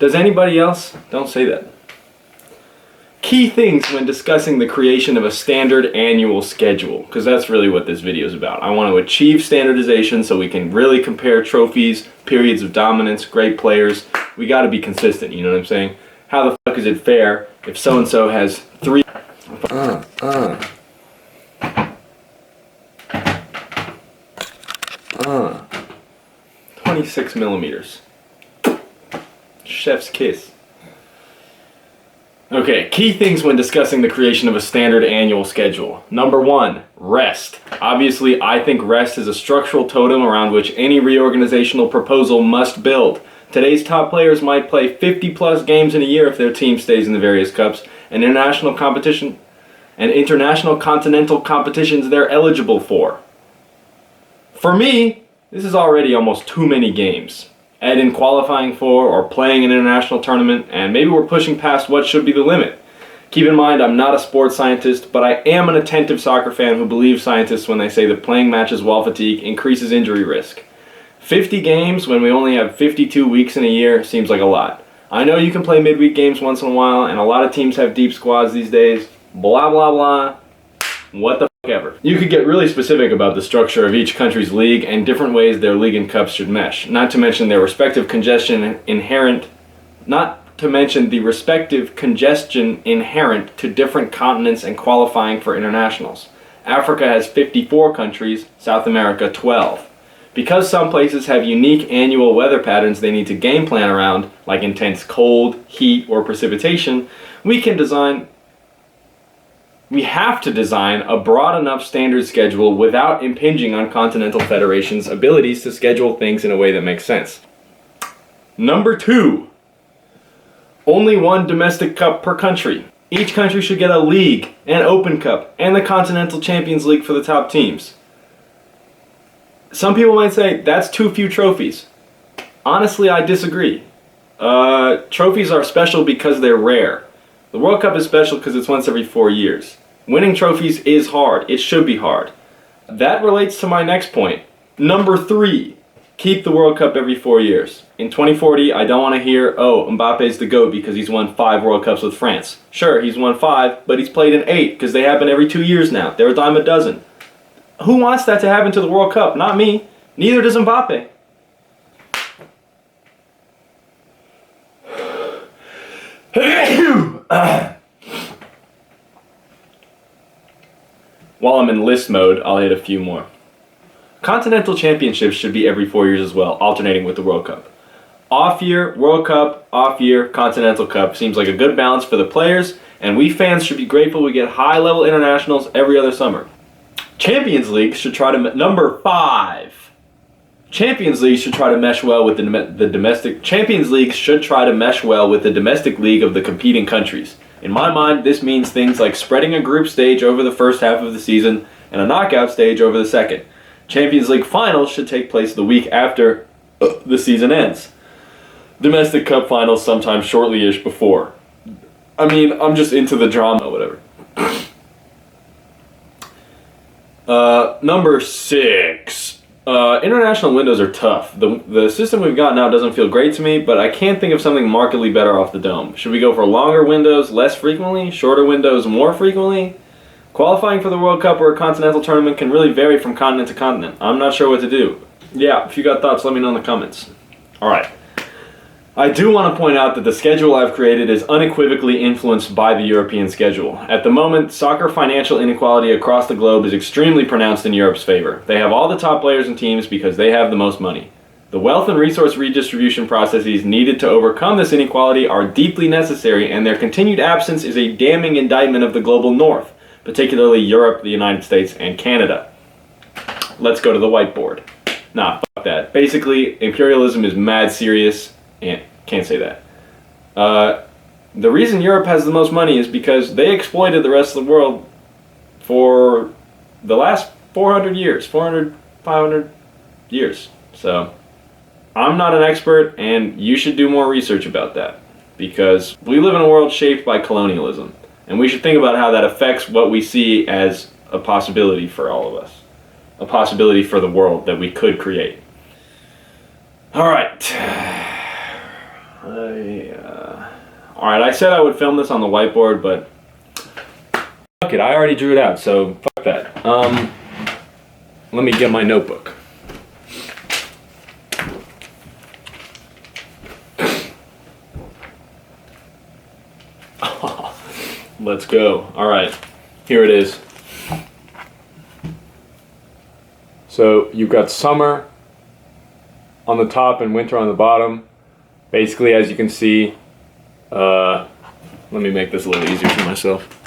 Does anybody else? Don't say that. Key things when discussing the creation of a standard annual schedule, because that's really what this video is about. I want to achieve standardization so we can really compare trophies, periods of dominance, great players. We got to be consistent, you know what I'm saying? How the fuck is it fair if so-and-so has 26 millimeters. Chef's kiss. Okay, key things when discussing the creation of a standard annual schedule. Number 1, rest. Obviously, I think rest is a structural totem around which any reorganizational proposal must build. Today's top players might play 50 plus games in a year if their team stays in the various cups and international continental competitions they're eligible for. For me, this is already almost too many games. Add in qualifying for or playing an international tournament, and maybe we're pushing past what should be the limit. Keep in mind, I'm not a sports scientist, but I am an attentive soccer fan who believes scientists when they say that playing matches while fatigued increases injury risk. 50 games when we only have 52 weeks in a year seems like a lot. I know you can play midweek games once in a while, and a lot of teams have deep squads these days. Blah, blah, blah. What the fuck ever. You could get really specific about the structure of each country's league and different ways their league and cups should mesh. Not to mention the respective congestion inherent to different continents and qualifying for internationals. Africa has 54 countries, South America 12. Because some places have unique annual weather patterns they need to game plan around, like intense cold, heat, or precipitation, we have to design a broad enough standard schedule without impinging on continental federations' abilities to schedule things in a way that makes sense. Number 2, only one domestic cup per country. Each country should get a league, an open cup, and the Continental Champions League for the top teams. Some people might say that's too few trophies. Honestly, I disagree. Trophies are special because they're rare. The World Cup is special because it's once every 4 years. Winning trophies is hard. It should be hard. That relates to my next point. Number 3, keep the World Cup every 4 years. In 2040, I don't want to hear, oh, Mbappe's the GOAT because he's won 5 World Cups with France. Sure, he's won 5, but he's played in 8 because they happen every 2 years now. They're a dime a dozen. Who wants that to happen to the World Cup? Not me. Neither does Mbappe. While I'm in list mode, I'll hit a few more. Continental Championships should be every 4 years as well, alternating with the World Cup. Off year, World Cup, off year, Continental Cup seems like a good balance for the players, and we fans should be grateful we get high-level internationals every other summer. Champions League should try to... Number 5. Champions League should try to mesh well with the domestic... Champions League should try to mesh well with the domestic league of the competing countries. In my mind, this means things like spreading a group stage over the first half of the season and a knockout stage over the second. Champions League finals should take place the week after the season ends. Domestic Cup finals sometime shortly-ish before. I mean, I'm just into the drama, whatever. Number 6. International windows are tough. The system we've got now doesn't feel great to me, but I can't think of something markedly better off the dome. Should we go for longer windows less frequently? Shorter windows more frequently? Qualifying for the World Cup or a continental tournament can really vary from continent to continent. I'm not sure what to do. Yeah, if you got thoughts, let me know in the comments. Alright. I do want to point out that the schedule I've created is unequivocally influenced by the European schedule. At the moment, soccer financial inequality across the globe is extremely pronounced in Europe's favor. They have all the top players and teams because they have the most money. The wealth and resource redistribution processes needed to overcome this inequality are deeply necessary, and their continued absence is a damning indictment of the global north, particularly Europe, the United States, and Canada. Let's go to the whiteboard. Nah, fuck that. Basically, imperialism is mad serious. Can't say that. The reason Europe has the most money is because they exploited the rest of the world for the last 500 years. So, I'm not an expert, and you should do more research about that, because we live in a world shaped by colonialism, and we should think about how that affects what we see as a possibility for all of us, a possibility for the world that we could create. Alright. Alright, I said I would film this on the whiteboard, but fuck it, I already drew it out, so fuck that. Let me get my notebook. Let's go. Alright, here it is. So you've got summer on the top and winter on the bottom. Basically, as you can see, let me make this a little easier for myself.